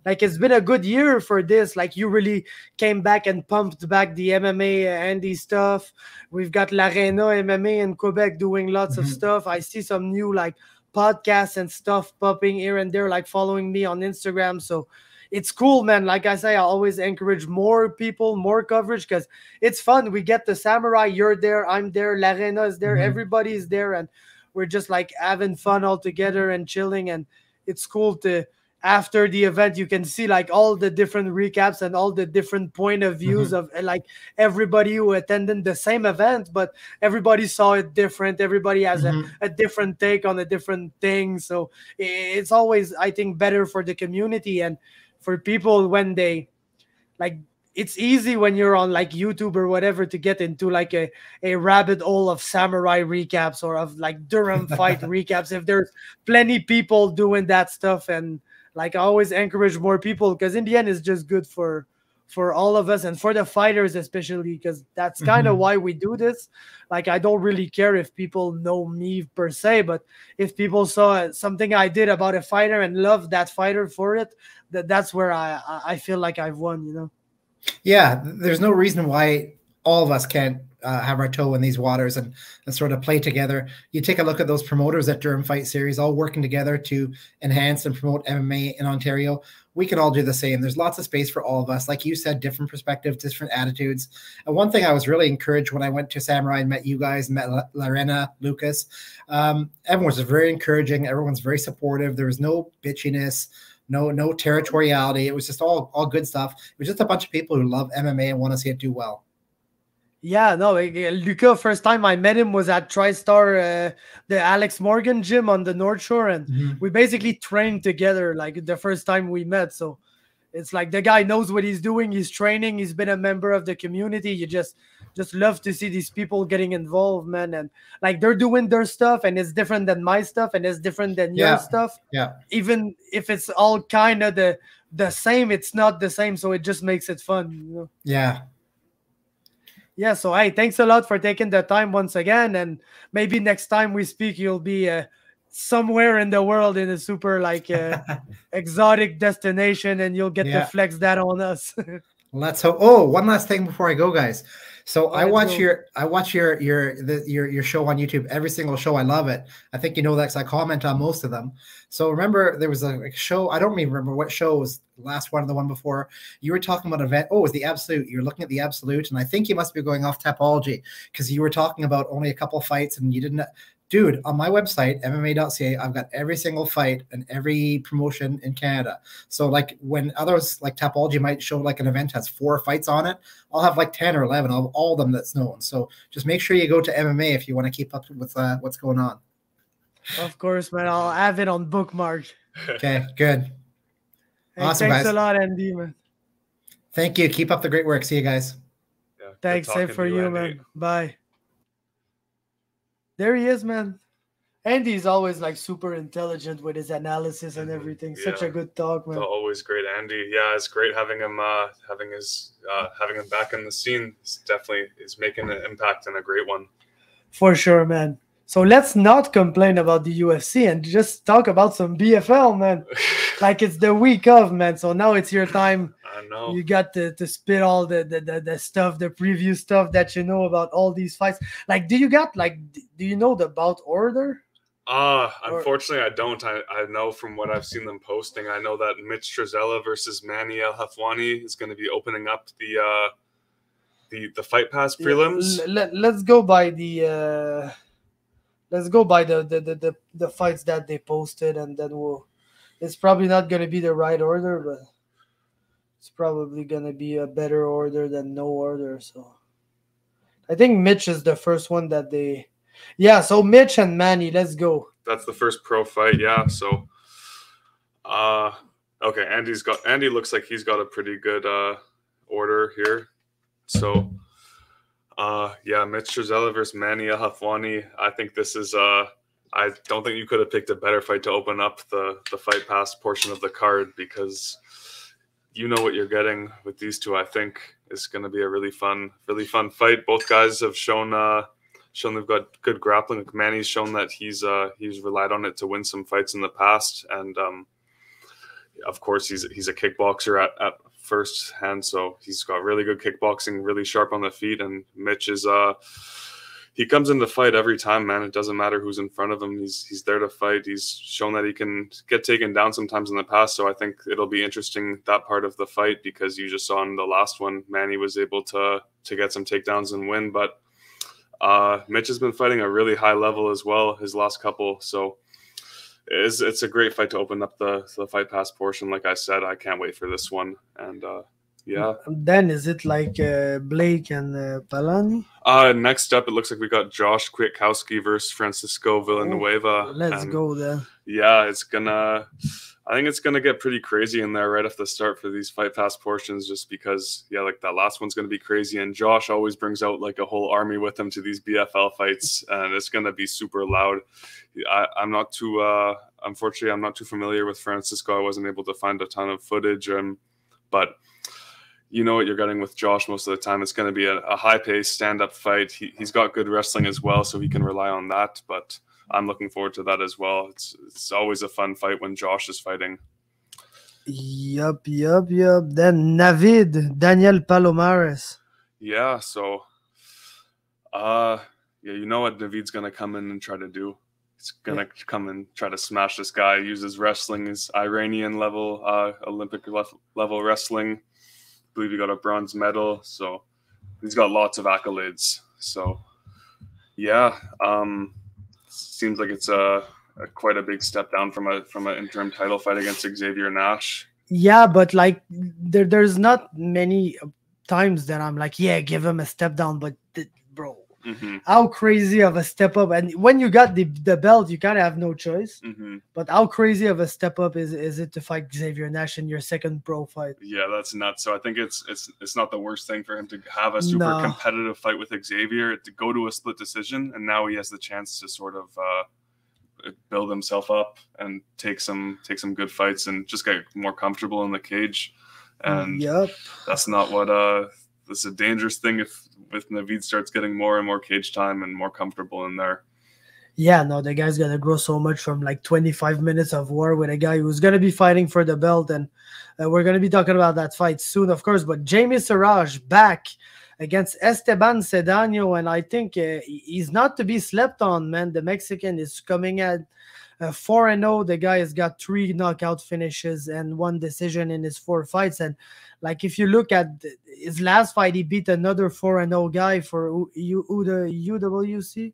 like, it's been a good year for this. Like, you really came back and pumped back the MMA Andy stuff. We've got L'Arena MMA in Quebec doing lots of stuff. I see some new like podcasts and stuff popping here and there, like following me on Instagram. So it's cool, man. Like I say, I always encourage more people, more coverage, because it's fun. We get the Samurai, you're there, I'm there, L'Arena is there, everybody's there, and we're just like having fun all together and chilling. And it's cool to, after the event, you can see like all the different recaps and all the different point of views of like everybody who attended the same event, but everybody saw it different. Everybody has a different take on a different thing. So it's always, I think, better for the community and for people when they like. It's easy when you're on like YouTube or whatever to get into like a rabbit hole of samurai recaps or of like Durham fight recaps. If there's plenty people doing that stuff, and like I always encourage more people, because in the end it's just good for all of us and for the fighters especially, because that's kind of why we do this. Like, I don't really care if people know me per se, but if people saw something I did about a fighter and love that fighter for it, that's where I feel like I've won, you know? Yeah, there's no reason why all of us can't have our toe in these waters and sort of play together. You take a look at those promoters at Durham Fight Series, all working together to enhance and promote MMA in Ontario. We can all do the same. There's lots of space for all of us. Like you said, different perspectives, different attitudes. And one thing I was really encouraged when I went to Samurai and met you guys, met L'Arena, Lucas, everyone was very encouraging. Everyone's very supportive. There was no bitchiness. No territoriality. It was just all good stuff. It was just a bunch of people who love MMA and want to see it do well. Yeah, no, Luca, first time I met him was at TriStar, the Alex Morgan gym on the North Shore, and we basically trained together like the first time we met. So it's like the guy knows what he's doing. He's training. He's been a member of the community. You just love to see these people getting involved, man. And like they're doing their stuff, and it's different than my stuff, and it's different than your stuff. Yeah. Even if it's all kind of the same, it's not the same. So it just makes it fun, you know? Yeah. Yeah. So hey, thanks a lot for taking the time once again, and maybe next time we speak, you'll be somewhere in the world in a super like exotic destination, and you'll get to flex that on us. Let's hope. Oh, one last thing before I go, guys. So I watch your show on YouTube, every single show. I love it. I think you know that because I comment on most of them. So remember, there was a show. I don't even remember what show was the last one or the one before. You were talking about an event. Oh, it was the Absolute. You're looking at the Absolute, and I think you must be going off Tapology because you were talking about only a couple of fights, and you didn't. Dude, on my website, MMA.ca, I've got every single fight and every promotion in Canada. So like when others like Tapology might show like an event has 4 fights on it, I'll have like 10 or 11 of all of them that's known. So just make sure you go to MMA if you want to keep up with what's going on. Of course, man. I'll have it on bookmark. Okay, good. Hey, awesome, thanks guys. a lot, Andy, man. Thank you. Keep up the great work. See you guys. Yeah, thanks. Same for you, man. Bye. There he is, man. Andy's always like super intelligent with his analysis and everything. Such a good talk, man. Always great, Andy. Yeah, it's great having him having him back in the scene. It's definitely is making an impact and a great one. For sure, man. So let's not complain about the UFC and just talk about some BFL, man. Like it's the week of, man. So now it's your time. I know. You got to spit all the stuff, the preview stuff that you know about all these fights. Like, do you know the bout order? Unfortunately, I don't. I know from what I've seen them posting. I know that Mitch Trezella versus Manny El Hafwani is going to be opening up the Fight Pass prelims. Let's go by the the fights that they posted, and then it's probably not going to be the right order, but it's probably going to be a better order than no order. So I think Mitch is the first one that they. Yeah, so Mitch and Manny, let's go. That's the first pro fight, yeah. So, okay, Andy looks like he's got a pretty good order here. So, yeah, Mitch Trezella versus Manny El Hafwani. I think this is I don't think you could have picked a better fight to open up the Fight Pass portion of the card, because you know what you're getting with these two. I think it's going to be a really fun fight. Both guys have shown they've got good grappling. Like Manny's shown that he's relied on it to win some fights in the past, and of course he's a kickboxer at first hand, so he's got really good kickboxing, really sharp on the feet. And Mitch is he comes in to fight every time, man. It doesn't matter who's in front of him. He's there to fight. He's shown that he can get taken down sometimes in the past, so I think it'll be interesting, that part of the fight, because you just saw in the last one Manny was able to get some takedowns and win, but Mitch has been fighting a really high level as well his last couple, so it's a great fight to open up the Fight Pass portion. Like I said, I can't wait for this one. And yeah. Then is it like Blake and Palani? Next up, it looks like we got Josh Kwiatkowski versus Francisco Villanueva. Let's go there. Yeah, I think it's gonna get pretty crazy in there right off the start for these Fight Pass portions, just because, yeah, like that last one's gonna be crazy, and Josh always brings out like a whole army with him to these BFL fights, and it's gonna be super loud. I'm not too, unfortunately, I'm not too familiar with Francisco. I wasn't able to find a ton of footage, but you know what you're getting with Josh most of the time. It's gonna be a high-paced stand-up fight. He's got good wrestling as well, so he can rely on that, but I'm looking forward to that as well. It's always a fun fight when Josh is fighting. Yup. Then Daniel Palomares. Yeah, so yeah, you know what Navid's gonna come in and try to do. He's gonna come and try to smash this guy, use his wrestling, his Iranian level, Olympic level wrestling. I believe he got a bronze medal, so he's got lots of accolades. So yeah, seems like it's quite a big step down from an interim title fight against Xavier Nash. Yeah, but like there's not many times that I'm like, yeah, give him a step down, but bro, how crazy of a step up. And when you got the belt, you kind of have no choice. But how crazy of a step up is it to fight Xavier Nash in your second pro fight? Yeah, that's nuts. So I think it's not the worst thing for him to have a super competitive fight with Xavier, to go to a split decision, and now he has the chance to sort of build himself up and take some good fights and just get more comfortable in the cage. And that's not what that's a dangerous thing if Navid starts getting more and more cage time and more comfortable in there. Yeah, no, the guy's gonna grow so much from like 25 minutes of war with a guy who's gonna be fighting for the belt, and we're gonna be talking about that fight soon, of course. But Jamie Siraj back against Esteban Cedano, and I think he's not to be slept on, man. The Mexican is coming at 4-0. The guy has got 3 knockout finishes and 1 decision in his 4 fights. And like, if you look at his last fight, he beat another 4-0 guy for the UWC.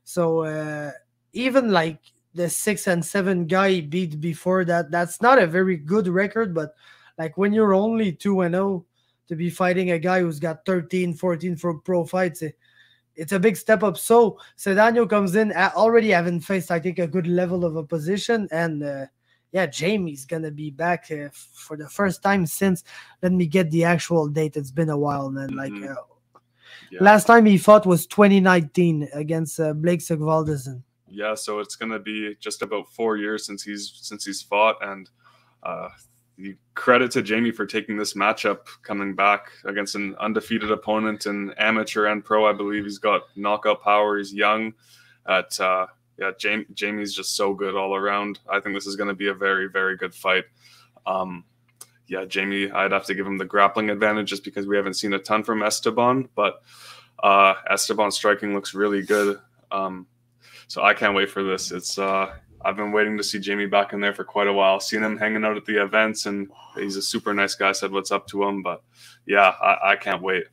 So even like the 6 and 7 guy he beat before that, that's not a very good record. But like, when you're only 2-0 to be fighting a guy who's got 13, 14 for pro fights, it's a big step up. So Cedano comes in already having faced, I think, a good level of opposition. And yeah, Jamie's going to be back for the first time since, let me get the actual date. It's been a while, man. Like last time he fought was 2019 against Blake Sigvaldason. Yeah, so it's going to be just about 4 years since he's fought. And credit to Jamie for taking this matchup, coming back against an undefeated opponent in amateur and pro. I believe he's got knockout power. He's young. at Jamie's just so good all around. I think this is going to be a very, very good fight. Jamie, I'd have to give him the grappling advantage just because we haven't seen a ton from Esteban, but Esteban's striking looks really good. So I can't wait for this. It's I've been waiting to see Jamie back in there for quite a while. Seen him hanging out at the events, and he's a super nice guy. Said what's up to him, but yeah, I can't wait.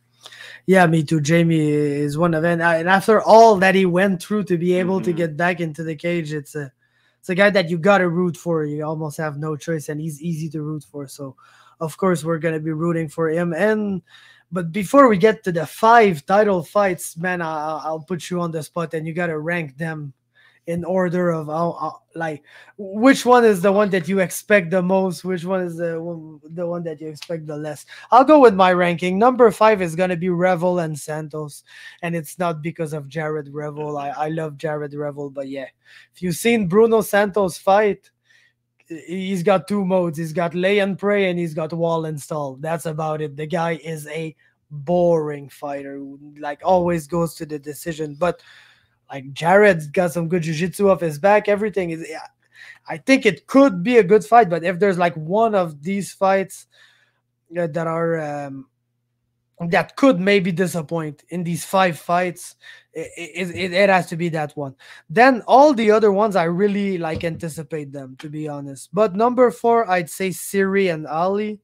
Yeah, me too. Jamie is one of them, and after all that he went through to be able to get back into the cage, it's a guy that you gotta root for. You almost have no choice, and he's easy to root for. So, of course, we're gonna be rooting for him. But before we get to the 5 title fights, man, I'll put you on the spot, and you gotta rank them in order of like which one is the one that you expect the most, which one is the one that you expect the less. I'll go with my ranking. Number 5 is gonna be Revel and Santos, and it's not because of Jared Revel. I love Jared Revel, but yeah, if you've seen Bruno Santos fight, he's got 2 modes. He's got lay and pray, and he's got wall install. That's about it. The guy is a boring fighter who like always goes to the decision, but like Jared's got some good jiu-jitsu off his back. Everything is, I think it could be a good fight, but if there's like one of these fights that are that could maybe disappoint in these 5 fights, it has to be that one. Then all the other ones I really like anticipate them, to be honest. But number 4, I'd say Siri and Ali.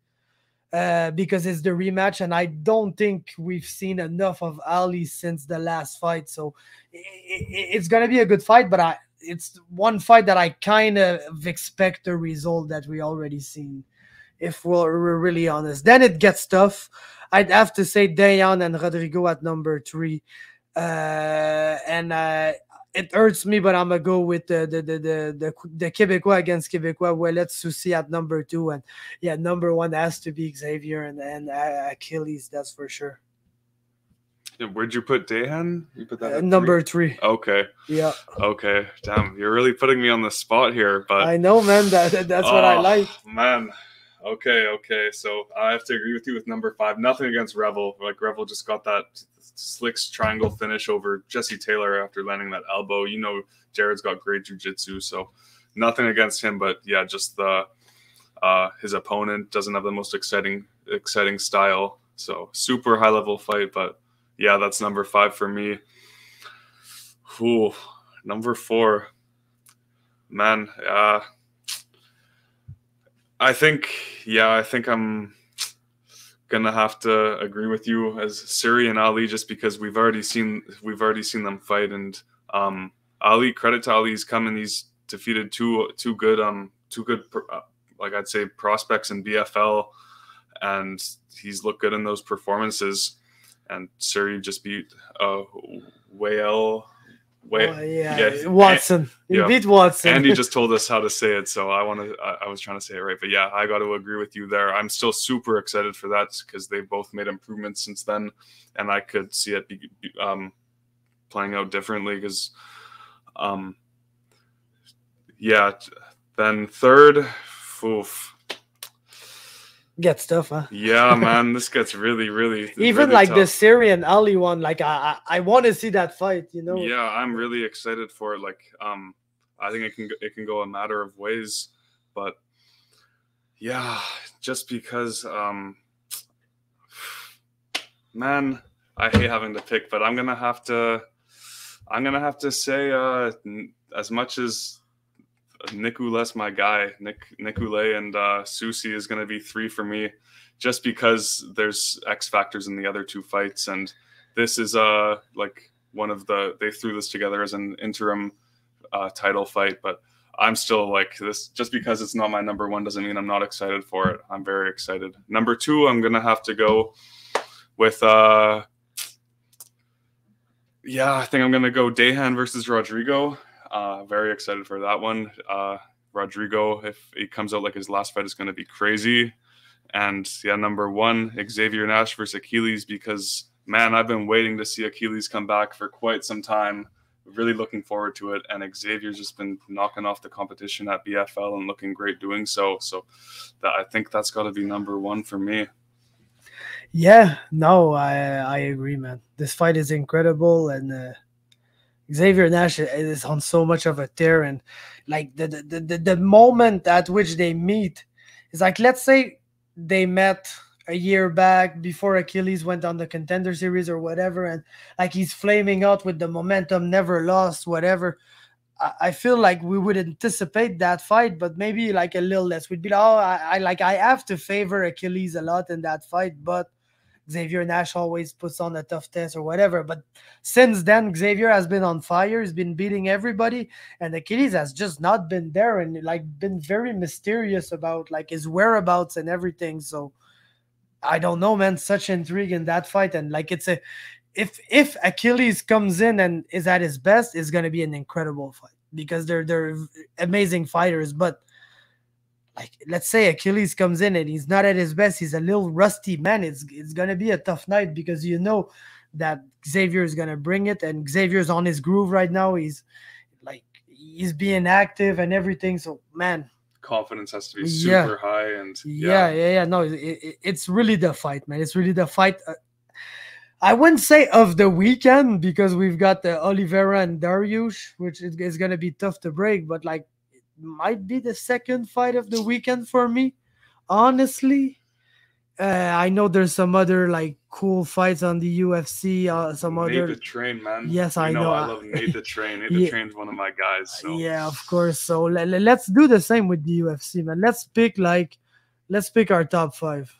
Because it's the rematch, and I don't think we've seen enough of Ali since the last fight, so it's gonna be a good fight. But it's one fight that I kind of expect a result that we already seen, if we're really honest. Then it gets tough. I'd have to say Dayan and Rodrigo at number 3, and it hurts me, but I'm gonna go with the Québécois against Québécois. Walel Soucy at number 2, and yeah, number 1 has to be Xavier and Achilles. That's for sure. Yeah, where'd you put Dayan? You put that at number 3. Okay. Yeah. Okay. Damn, you're really putting me on the spot here, but I know, man. That's what I like. Man. Okay. So I have to agree with you with number 5. Nothing against Revel. Like Revel just got that slick triangle finish over Jesse Taylor after landing that elbow. You know, Jared's got great jiu-jitsu, so nothing against him. But yeah, just the his opponent doesn't have the most exciting style. So super high level fight. But yeah, that's number 5 for me. Ooh, number 4, man. I think I'm gonna have to agree with you as Siri and Ali, just because we've already seen them fight, and Ali, credit to Ali, he's come and he's defeated two good like I'd say prospects in BFL, and he's looked good in those performances. And Siri just beat Walel. Watson. He beat Watson. Andy just told us how to say it, so I was trying to say it right. But yeah, I got to agree with you there. I'm still super excited for that because they both made improvements since then, and I could see it playing out differently. Because, then 3rd, gets tough, huh? Yeah, man, this gets really, really even really like tough. the Siri and Ali one. Like I want to see that fight. You know? Yeah, I'm really excited for it. Like, I think it can go a matter of ways, but yeah, just because, man, I hate having to pick, but I'm gonna have to say, as much as Nicolet's my guy, Nicolet and Soucy is going to be 3 for me, just because there's X factors in the other 2 fights, and this is like one of they threw this together as an interim title fight, but I'm still like this. Just because it's not my number 1 doesn't mean I'm not excited for it. I'm very excited. Number 2, I'm gonna have to go with I think I'm gonna go Dayan versus Rodrigo. Very excited for that one. Rodrigo, if he comes out like his last fight, is going to be crazy. And yeah, number 1, Xavier Nash versus Achilles, because man, I've been waiting to see Achilles come back for quite some time. Really looking forward to it. And Xavier's just been knocking off the competition at BFL and looking great doing so. So I think that's got to be number 1 for me. Yeah, no, I agree, man. This fight is incredible, and Xavier Nash is on so much of a tear, and like the moment at which they meet is like, let's say they met a year back before Achilles went on the Contender Series or whatever, and like he's flaming out with the momentum, never lost, whatever. I feel like we would anticipate that fight, but maybe like a little less. We'd be like, oh, I have to favor Achilles a lot in that fight, but Xavier Nash always puts on a tough test or whatever. But since then, Xavier has been on fire. He's been beating everybody, and Achilles has just not been there and like been very mysterious about like his whereabouts and everything. So I don't know, man. Such intrigue in that fight, and like it's a if Achilles comes in and is at his best, it's gonna be an incredible fight because they're amazing fighters. But like, let's say Achilles comes in and he's not at his best, he's a little rusty, man. It's gonna be a tough night because you know that Xavier is gonna bring it, and Xavier's on his groove right now. He's being active and everything. So man, confidence has to be super high, and no, it's really the fight, man. It's really the fight. I wouldn't say of the weekend because we've got the Oliveira and Darius, which is going to be tough to break, but like it might be the second fight of the weekend for me, honestly. I know there's some other like cool fights on the UFC. Nate the Train, man. Yes, I know. I love Nate the Train. Nate the Train's one of my guys. So. Yeah, of course. So let's do the same with the UFC, man. Let's pick our top 5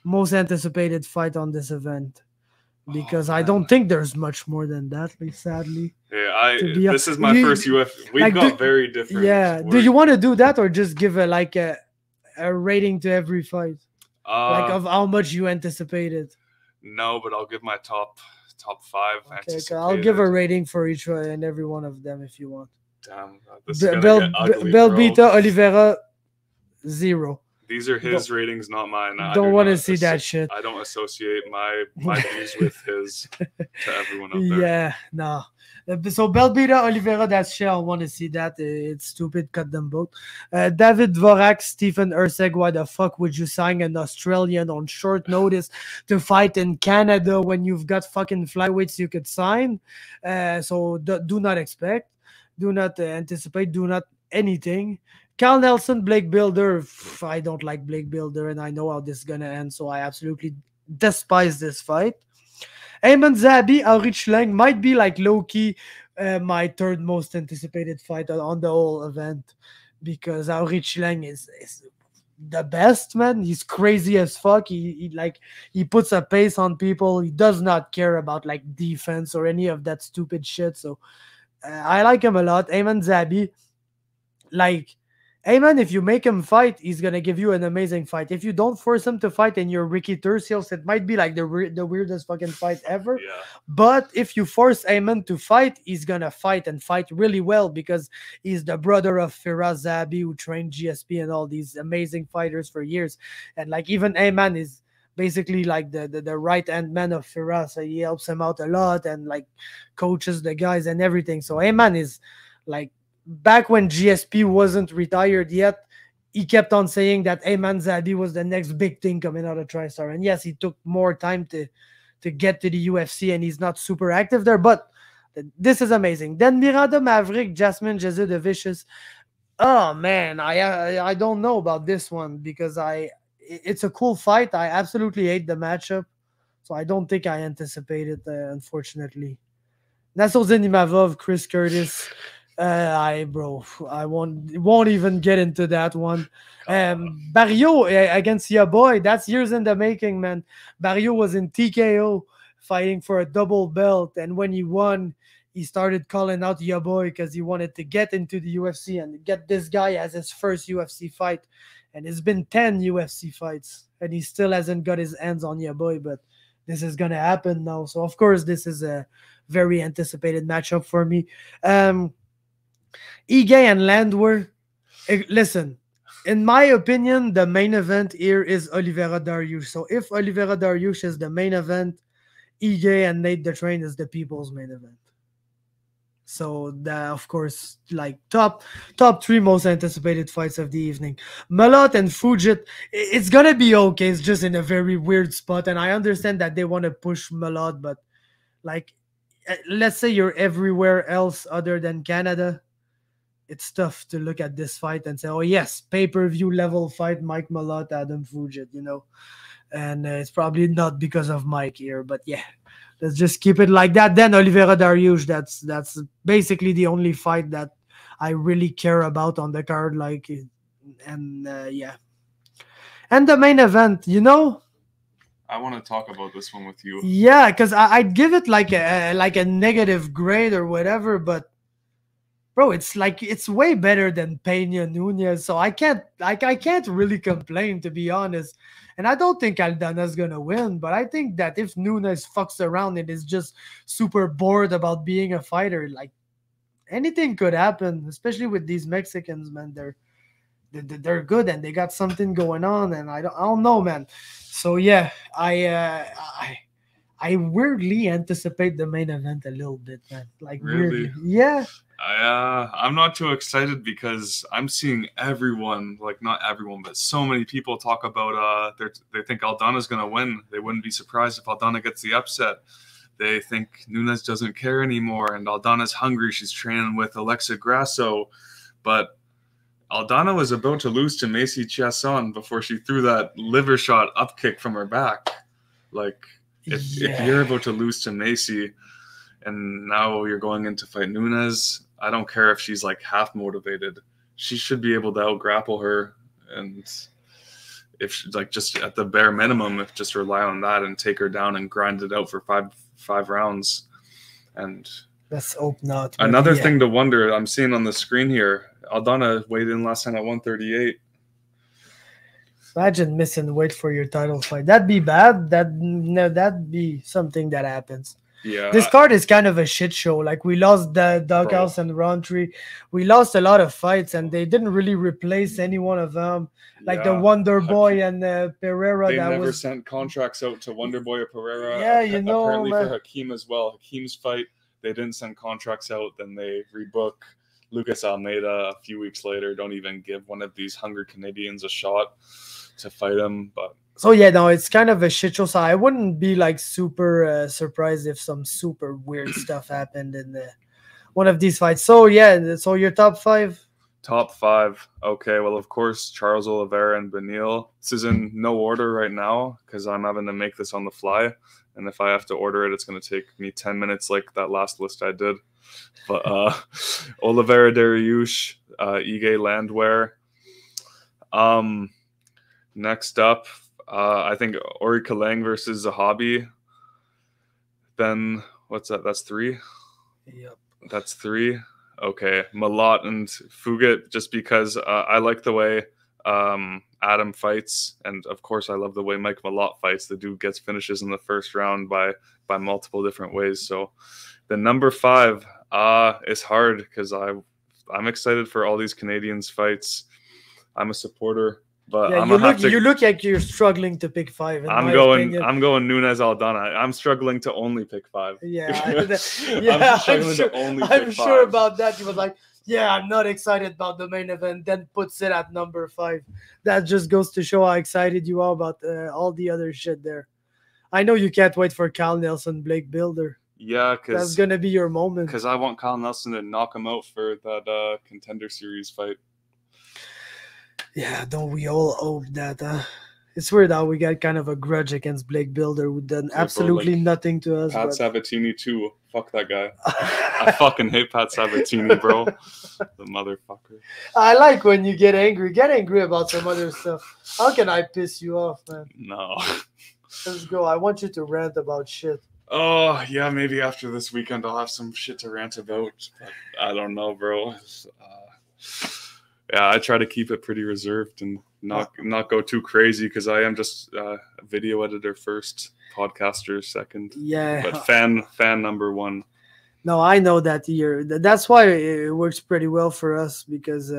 most anticipated fight on this event. Because I don't think there's much more than that, like, sadly. Yeah, this is my first UFC. We like, got very different. Yeah. Do you want to do that or just give a rating to every fight? Like of how much you anticipated? No, but I'll give my top 5. Okay, I'll give a rating for each one and every one of them if you want. Damn, this is gonna get ugly, Belbita, Oliveira, 0. These are his ratings, not mine. Don't want to see that shit. I don't associate my views with his to everyone out there. Yeah, no. So Belbita, Oliveira, that's shit. I want to see that. It's stupid. Cut them both. David Dvorak, Stephen Erceg. Why the fuck would you sign an Australian on short notice to fight in Canada when you've got fucking flyweights you could sign? So do not expect. Do not anticipate. Do not anything. Carl Nelson, Blake Builder. I don't like Blake Builder, and I know how this is going to end, so I absolutely despise this fight. Ayman Zabi, Aurich Lang might be like low-key my third most anticipated fight on the whole event because Aurich Lang is the best, man. He's crazy as fuck. He puts a pace on people. He does not care about like defense or any of that stupid shit. So I like him a lot. Ayman Zabi, like, Ayman, if you make him fight, he's going to give you an amazing fight. If you don't force him to fight and you're Ricky Turcios, it might be like the weirdest fucking fight ever. Yeah. But if you force Ayman to fight, he's going to fight and fight really well because he's the brother of Firas Zahabi, who trained GSP and all these amazing fighters for years. And like even Ayman is basically like the right-hand man of Firas. He helps him out a lot and like coaches the guys and everything. So Ayman is like, back when GSP wasn't retired yet, he kept on saying that Ayman Zahabi was the next big thing coming out of TriStar. And yes, he took more time to get to the UFC, and he's not super active there, but this is amazing. Then Miranda Maverick, Jasmine Jesus the Vicious. Oh, man, I don't know about this one because it's a cool fight. I absolutely hate the matchup, so I don't think I anticipated it, unfortunately. Nassourdine Imavov, Chris Curtis. I won't even get into that one. Barrio against your boy, that's years in the making, man. Barrio was in TKO fighting for a double belt, and when he won, he started calling out your boy because he wanted to get into the UFC and get this guy as his first UFC fight. And it's been 10 UFC fights, and he still hasn't got his hands on your boy, but this is gonna happen now. So of course, this is a very anticipated matchup for me. Ige and Landwehr. Listen, in my opinion, the main event here is Oliveira Darius. So if Oliveira Darius is the main event, Ige and Nate the Train is the people's main event. So of course, like top 3 most anticipated fights of the evening. Malott and Fujit, it's gonna be okay. It's just in a very weird spot, and I understand that they want to push Malott, but like, let's say you're everywhere else other than Canada, it's tough to look at this fight and say, oh yes, pay-per-view level fight, Mike Malott, Adam Fugit, and it's probably not because of Mike here, but yeah, let's just keep it like that. Then Oliveira Dariush, that's basically the only fight that I really care about on the card, and yeah. And the main event, I want to talk about this one with you. Yeah, because I'd give it like a negative grade or whatever, but bro, it's way better than Peña Nunes, so I can't really complain, to be honest. And I don't think Aldana's gonna win, but I think that if Nunes fucks around and is just super bored about being a fighter, like anything could happen, especially with these Mexicans, man. They're good and they got something going on, and I don't know, man. So yeah, I weirdly anticipate the main event a little bit, man. Like really? Weirdly. Yeah. I'm not too excited because I'm seeing everyone, like not everyone, but so many people talk about they think Aldana's gonna win. They wouldn't be surprised if Aldana gets the upset. They think Nunes doesn't care anymore, and Aldana's hungry. She's training with Alexa Grasso, but Aldana was about to lose to Macy Chiasson before she threw that liver shot up kick from her back. Like, if you're about to lose to Macy and now you're going in to fight Nunes, I don't care if she's like half motivated. She should be able to out-grapple her, and if she's like just at the bare minimum, if just rely on that and take her down and grind it out for five rounds. And let's hope not. Another thing to wonder, I'm seeing on the screen here, Aldana weighed in last time at 138. Imagine missing weight for your title fight. That'd be bad. That'd be something that happens. Yeah. This card is kind of a shit show. Like, we lost the Doghouse and Roundtree. We lost a lot of fights, and they didn't really replace any one of them. Like the Wonder Boy and Pereira. They never sent contracts out to Wonder Boy or Pereira. Yeah, apparently man. For Hakeem as well. Hakeem's fight, they didn't send contracts out. Then they rebook Lucas Almeida a few weeks later. Don't even give one of these hungry Canadians a shot to fight him. But so yeah, no, it's kind of a shit show. So I wouldn't be like super surprised if some super weird stuff happened in one of these fights. So yeah, so your top five. Top five. Okay, well, of course, Charles Oliveira and Beneil. This is in no order right now because I'm having to make this on the fly. And if I have to order it, it's going to take me 10 minutes like that last list I did. But Oliveira Dariush, Ige Landwehr. Next up, I think Ori Kaleng versus Zahabi. Then, what's that? That's three? Yep. That's three. Okay, Malott and Fugit, just because I like the way Adam fights, and of course I love the way Mike Malott fights. The dude gets finishes in the first round by multiple different ways. So the number five is hard because I'm excited for all these Canadians fights. I'm a supporter, but yeah, you look like you're struggling to pick five. I'm going Nunes Aldana. I'm struggling to only pick five. Yeah, I'm sure about that. He was like, yeah, I'm not excited about the main event, then puts it at number 5. That just goes to show how excited you are about all the other shit there. I know you can't wait for Kyle Nelson, Blake Builder. Yeah, because that's going to be your moment. Because I want Kyle Nelson to knock him out for that Contender Series fight. Yeah, don't we all hope that? It's weird how we got kind of a grudge against Blake Builder who done absolutely nothing to us. Pat Sabatini too. Fuck that guy. I fucking hate Pat Sabatini, bro. The motherfucker. I like when you get angry. Get angry about some other stuff. How can I piss you off, man? No. Let's go. I want you to rant about shit. Oh, yeah, maybe after this weekend I'll have some shit to rant about. But I don't know, bro. Yeah, I try to keep it pretty reserved and not go too crazy because I am just a video editor first, podcaster second. Yeah. But fan number 1. No, I know that that's why it works pretty well for us because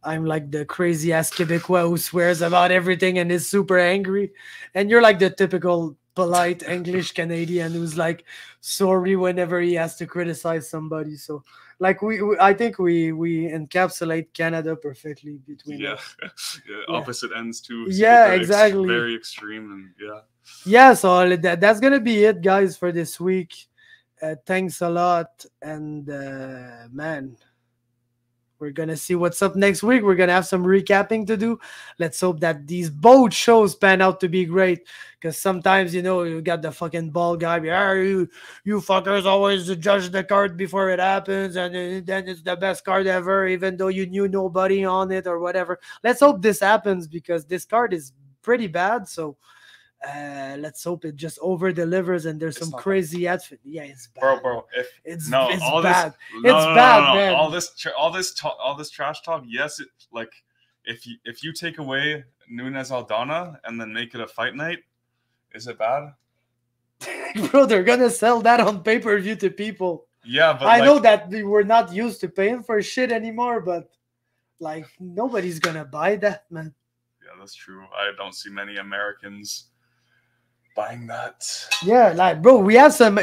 I'm like the crazy ass Quebecois who swears about everything and is super angry. And you're like the typical polite English Canadian who's like sorry whenever he has to criticize somebody. So like I think we encapsulate Canada perfectly between us. Opposite ends too. So yeah, exactly. Very extreme and yeah. So that's gonna be it, guys, for this week. Thanks a lot. And man, we're going to see what's up next week. We're going to have some recapping to do. Let's hope that these both shows pan out to be great. Because sometimes, you got the fucking ball guy. You fuckers always judge the card before it happens. And then it's the best card ever, even though you knew nobody on it or whatever. Let's hope this happens because this card is pretty bad. So let's hope it just over delivers and there's some crazy outfit. Yeah, it's bad. Bro. It's bad. It's bad, man. All this trash talk. Yes, if you take away Nunes Aldana and then make it a fight night, is it bad? Bro, they're gonna sell that on pay-per-view to people. Yeah, but I know that we're not used to paying for shit anymore, but like nobody's gonna buy that, man. Yeah, that's true. I don't see many Americans buying that. Yeah, like bro, we had some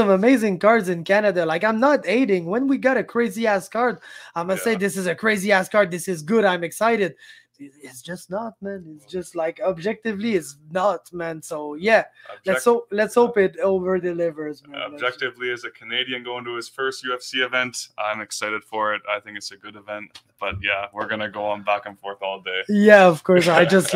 amazing cards in Canada. Like I'm not hating. When we got a crazy ass card, I'm gonna say this is a crazy ass card. This is good. I'm excited. It's just not, man. It's just like objectively, it's not, man. So yeah, let's hope it over delivers, man. Objectively, as a Canadian going to his first UFC event, I'm excited for it. I think it's a good event. But yeah, we're gonna go on back and forth all day. Yeah, of course. I just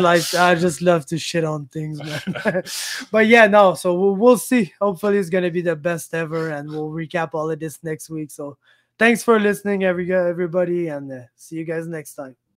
love to shit on things, man. But yeah, no. So we'll see. Hopefully, it's gonna be the best ever, and we'll recap all of this next week. So thanks for listening, everybody, and see you guys next time.